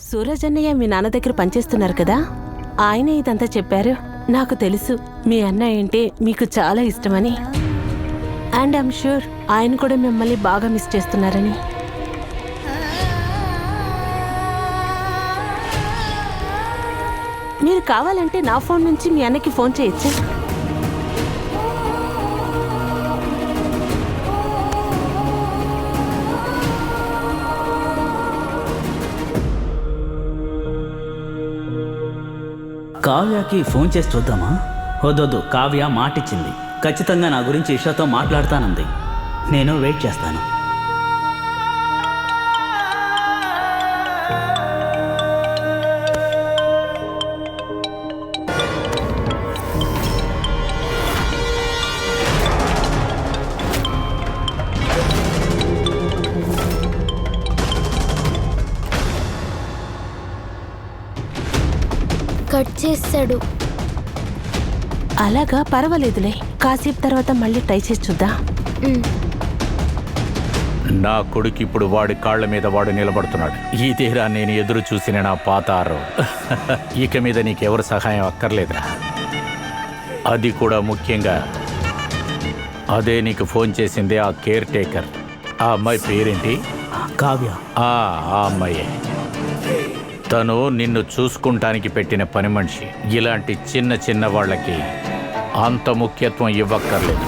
సూరజ్ అన్నయ్య మీ నాన్న దగ్గర పనిచేస్తున్నారు కదా, ఆయనే ఇదంతా చెప్పారు. నాకు తెలుసు మీ అన్నయ్య అంటే మీకు చాలా ఇష్టమని. అండ్ ఐమ్ షూర్ ఆయన కూడా మిమ్మల్ని బాగా మిస్ చేస్తున్నారని. మీరు కావాలంటే నా ఫోన్ నుంచి మీ అన్నకి ఫోన్ చేయొచ్చా? కావ్యకి ఫోన్ చేసి చూద్దామా? వద్దొద్దు, కావ్య మాటిచ్చింది. ఖచ్చితంగా నా గురించి ఇషాతో మాట్లాడతానంది. నేను వెయిట్ చేస్తాను. కట్ చేస్తాడు. అలాగా, పర్వాలేదులే. కాసేపు తర్వాత మళ్ళీ ట్రై చేసి చూద్దాం. నా కొడుకు ఇప్పుడు వాడి కాళ్ల మీద వాడు నిలబడుతున్నాడు. ఇదేరా నేను ఎదురు చూసిన నా పాతారు. ఇక మీద నీకెవరు సహాయం అక్కర్లేదురా. అది కూడా ముఖ్యంగా అదే నీకు ఫోన్ చేసింది ఆ కేర్ టేకర్. ఆ అమ్మాయి పేరేంటి? కావ్య. ఆ అమ్మాయే. తను నిన్ను చూసుకుంటానికి పెట్టిన పని మనిషి. ఇలాంటి చిన్న చిన్న వాళ్ళకి అంత ముఖ్యత్వం ఇవ్వక్కర్లేదు.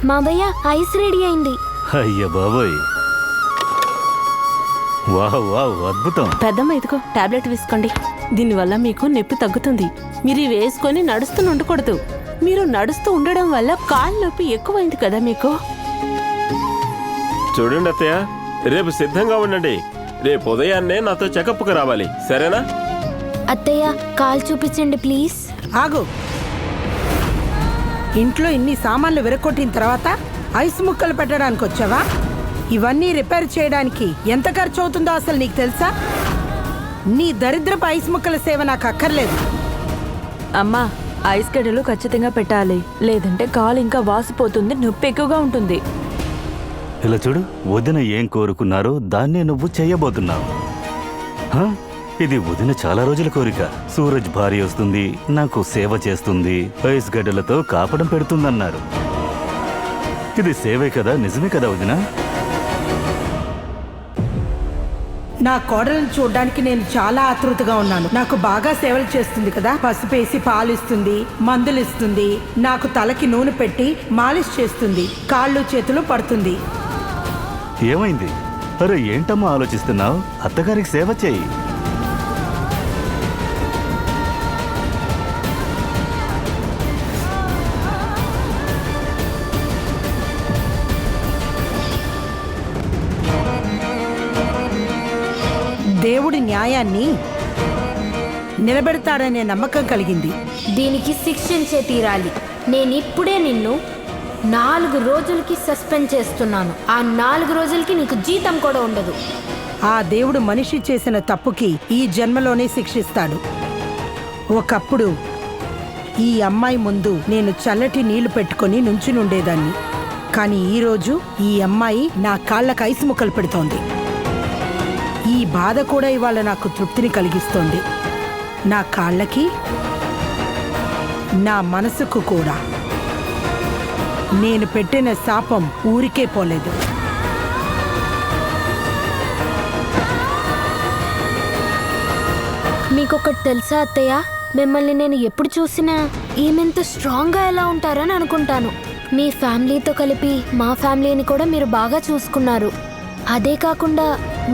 మావయ్య, ఐస్ రెడీ అయింది. అయ్య బాబోయ్, వావ్ వావ్, అద్భుతం. పెద్దమ్మ, ఇదిగో టాబ్లెట్ వేసుకోండి. దీనివల్ల మీకు నొప్పి తగ్గుతుంది. మీరు ఇవి వేసుకొని నడుస్తూ ఉండకూడదు. మీరు నడుస్తూ ఉండడం వల్ల కాళ్ళ నొప్పి ఎక్కువైంది కదా మీకు. చూడండి అత్తయ్య, రేపు సిద్ధంగా ఉండండి. రేపు ఉదయాన్నే నాతో చెకప్కు రావాలి, సరేనా? అత్తయ్య, కాల్ చూపించండి ప్లీజ్. ఆగు. ఇంట్లో ఇన్ని సామాన్లు విరగొట్టిన తర్వాత ఐస్ ముక్కలు పెట్టడానికి వచ్చావా? ఇవన్నీ రిపేర్ చేయడానికి ఎంత ఖర్చు అవుతుందో అసలు నీకు తెలుసా? నీ దరిద్రపు ఐస్ ముక్కల సేవ నాకు అక్కర్లేదు. అమ్మా, ఐస్ గడ్డలు ఖచ్చితంగా పెట్టాలి, లేదంటే కాలు ఇంకా వాసిపోతుంది, నొప్పి ఎక్కువగా ఉంటుంది. ఇలా చూడు, వదిన ఏం కోరుకున్నారో దాన్నే నువ్వు చెయ్యబోతున్నావు. ఇది వదిన చాలా రోజుల కోరిక. సూరజ్ భార్య వస్తుంది, నాకు సేవ చేస్తుంది, ఐస్ గడ్డలతో కాపడం పెడుతుందన్నారు. ఇది సేవే కదా, నిజమే కదా వదిన? నా కోడలను చూడడానికి నేను చాలా ఆతృతగా ఉన్నాను. నాకు బాగా సేవలు చేస్తుంది కదా. పసుపేసి పాలిస్తుంది, మందులు ఇస్తుంది, నాకు తలకి నూనె పెట్టి మాలిష్ చేస్తుంది, కాళ్ళు చేతులు పడుతుంది. ఏమైంది? అరే ఏంటమ్మా ఆలోచిస్తున్నావు? అత్తగారికి సేవ చేయి. దేవుడి న్యాయాన్ని నిలబెడతాడనే నమ్మకం కలిగింది. దీనికి శిక్షించే తీరాలి. నేనిప్పుడే నిన్ను 4 రోజులకి సస్పెండ్ చేస్తున్నాను. ఆ 4 రోజులకి నీకు జీతం కూడా ఉండదు. ఆ దేవుడు మనిషి చేసిన తప్పుకి ఈ జన్మలోనే శిక్షిస్తాడు. ఒకప్పుడు ఈ అమ్మాయి ముందు నేను చల్లటి నీళ్లు పెట్టుకొని నుంచునుండేదాన్ని. కానీ ఈరోజు ఈ అమ్మాయి నా కాళ్ళకు ఐసు ముక్కలు పెడుతోంది. ఈ బాధ కూడా ఇవాళ నాకు తృప్తిని కలిగిస్తోంది. నా కాళ్ళకి, నా మనసుకు కూడా. నేను పెట్టిన శాపం ఊరికే పోలేదు. మీకొకటి తెలుసా అత్తయ్య, మిమ్మల్ని నేను ఎప్పుడు చూసినా ఈమెంత స్ట్రాంగ్గా ఎలా ఉంటారని అనుకుంటాను. మీ ఫ్యామిలీతో కలిపి మా ఫ్యామిలీని కూడా మీరు బాగా చూసుకున్నారు. అదే కాకుండా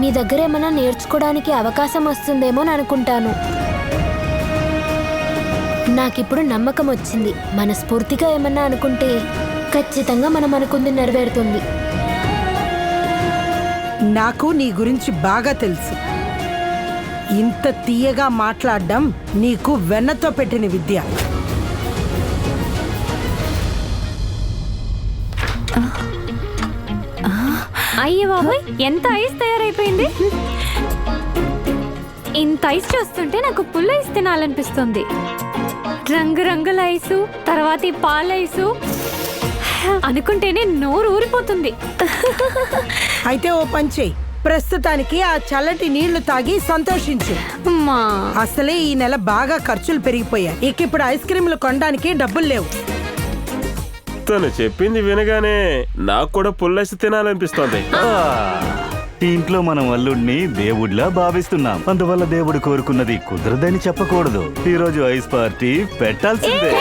మీ దగ్గర ఏమైనా నేర్చుకోవడానికి అవకాశం వస్తుందేమో అనుకుంటాను. నాకిప్పుడు నమ్మకం వచ్చింది. మనస్ఫూర్తిగా ఏమన్నా అనుకుంటే ఖచ్చితంగా మనం అనుకుంది నెరవేరుతుంది. నాకు నీ గురించి బాగా తెలుసు. ఇంత తీయగా మాట్లాడడం నీకు వెన్నతో పెట్టిన విద్య. అయ్యో బాబోయ్, ఎంత ఐస్ తయారైపోయింది. ఇంత ఐస్ చూస్తుంటే నాకు పుల్ల ఐస్ తినాలనిపిస్తుంది. రంగురంగుల ఐసు, తర్వాత పాల ఐసు. అనుకుంటేనే నోరు ఊరిపోతుంది. అయితే ఓ పని చెయ్యి, ప్రస్తుతానికి ఆ చల్లటి నీళ్లు తాగి సంతోషించు. అమ్మా అసలే ఈ నెల బాగా ఖర్చులు పెరిగిపోయాయి. ఇక ఇప్పుడు ఐస్ క్రీంలు కొనడానికి డబ్బులు లేవు. తను చెప్పింది వినగానే నాకు కూడా పుల్లైస్ తినాలనిపిస్తోంది. ఈ ఇంట్లో మనం అల్లుడిని దేవుడిలా భావిస్తున్నాం. అందువల్ల దేవుడు కోరుకున్నది కుదరదని చెప్పకూడదు. ఈ రోజు ఐస్ పార్టీ పెట్టాల్సిందే.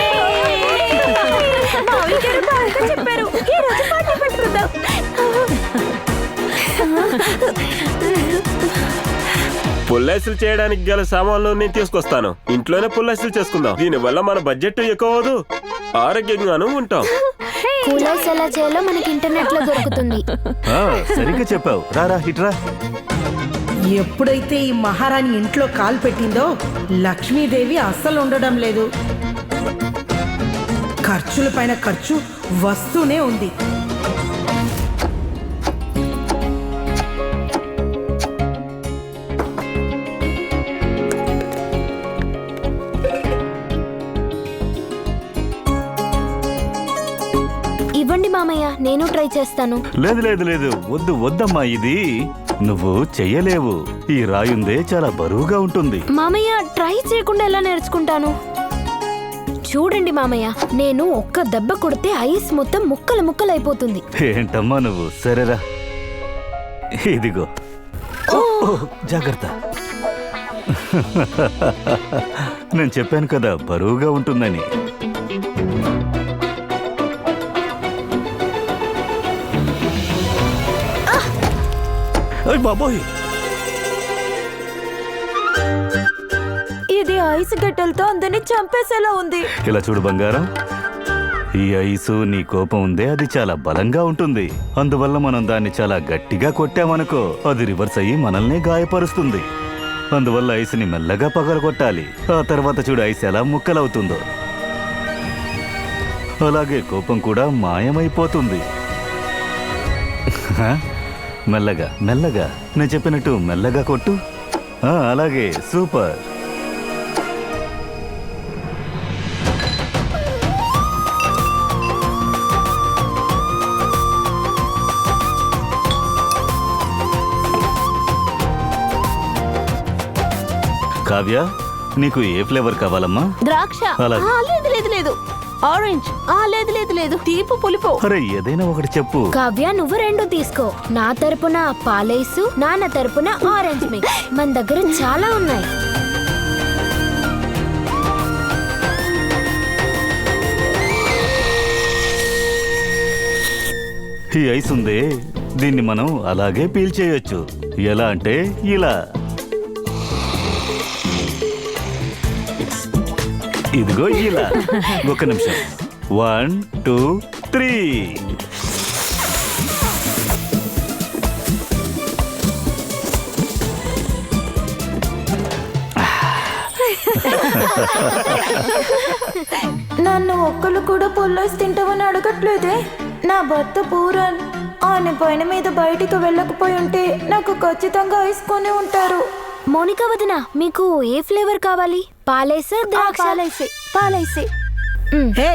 చెప్పారు ఈ రోజు పార్టీ పెట్టుకుందాం. పుల్లైసులు చేయడానికి గల సామాన్లు నేను తీసుకొస్తాను. ఇంట్లోనే పుల్లైసులు చేసుకుందాం. దీనివల్ల మన బడ్జెట్ ఎక్కువ అవదు, ఆరోగ్యంగానూ ఉంటాం. కూలర్స్ ఎలా చేయాలో మనకి ఇంటర్నెట్ లో దొరుకుతుంది. సరిగ్గా చెప్పావు. రారా ఇట్రా. ఎప్పుడైతే ఈ మహారాణి ఇంట్లో కాలు పెట్టిందో లక్ష్మీదేవి అస్సలు ఉండడం లేదు. ఖర్చుల పైన ఖర్చు వస్తూనే ఉంది. ఇవ్వండి మామయ్య, నేను ట్రై చేస్తాను. లేదు లేదు లేదు, వద్దు వద్దమ్మా, ఇది నువ్వు చెయ్యలేవు. ఈ రాయుందే చాలా బరువుగా ఉంటుంది. మామయ్య, ట్రై చేయకుండా ఎలా నేర్చుకుంటాను? చూడండి మామయ్య, నేను ఒక్క దెబ్బ కొడితే ఐస్ మొత్తం ముక్కలు ముక్కలు అయిపోతుంది. ఏంటమ్మా నువ్వు? సరేరా, ఇదిగో. ఓ, జాగ్రత్త. నేను చెప్పాను కదా బరువుగా ఉంటుందని. బాబోయ్, ఇది ఐస్ గడ్డలతో అందరినీ చంపేసేలా ఉంది. ఇలా చూడు బంగారం, ఈ ఐసు నీ కోపం ఉందే అది చాలా బలంగా ఉంటుంది. అందువల్ల మనం దాన్ని చాలా గట్టిగా కొట్టామనుకో అది రివర్స్ అయ్యి మనల్ని గాయపరుస్తుంది. అందువల్ల ఐసుని మెల్లగా పగలగొట్టాలి. ఆ తర్వాత చూడు ఐస్ ఎలా ముక్కలవుతుందో. అలాగే కోపం కూడా మాయమైపోతుంది. మెల్లగా మెల్లగా, నేను చెప్పినట్టు మెల్లగా కొట్టు. అలాగే, సూపర్. కావ్య, నీకు ఏ ఫ్లేవర్ కావాలమ్మా? ద్రాక్ష. అలాగే. లేదు లేదు లేదు. ఆరెంజ్. లేదు లేదు లేదు. తీపు పులుపు. అరే ఏదైనా ఒకటి చెప్పు. కావ్య, నువ్వు రెండు తీసుకో. నా తరపున పాలేసు, నాన్న తరపున ఆరెంజ్ మిక్స్. మన దగ్గర చాలా ఉన్నాయి. ఈ ఐస్ ఉందే, దీన్ని మనం అలాగే పీల్చేయొచ్చు. ఎలా అంటే ఇలా. ఇదిగో ఇలా. ఒక నిమిషం. 1 2 3. నన్ను ఒక్కళ్ళు కూడా పుల్లేసి తింటామని అడగట్లేదే. నా భర్త పూరన్ ఆయన పైన మీద బయటికి వెళ్ళకపోయి ఉంటే నాకు ఖచ్చితంగా ఐసుకొని ఉంటారు. మోనికా వదిన, మీకు ఏ ఫ్లేవర్ కావాలి? పాలేసా, ద్రాక్ష? పాలైసే పాలైసే. హే,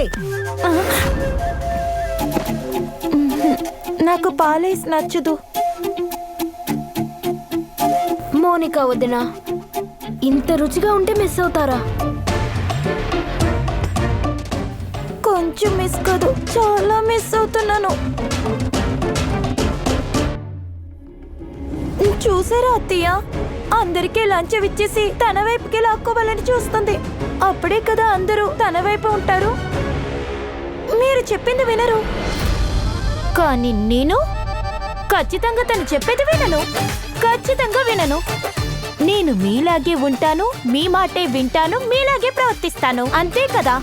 నాకు పాలైస్ నచ్చదు. మోనికా వదిన, ఇంత రుచిగా ఉంటే మిస్ అవుతారా? కొంచెం మిస్ కాదు, చాలా మిస్ అవుతున్నాను. చూసారా అత్తయ్య, అందరికీ లంచ్ ఇచ్చేసి తన వైపుకి లాక్కోవాలని చూస్తుంది. అప్పుడే కదా అందరూ తన వైపు ఉంటారు. మీరు చెప్పింది వినరు, కానీ నేను ఖచ్చితంగా తను చెప్పేది వినను. ఖచ్చితంగా వినను. నేను మీలాగే ఉంటాను, మీ మాటే వింటాను, మీలాగే ప్రవర్తిస్తాను. అంతే కదా?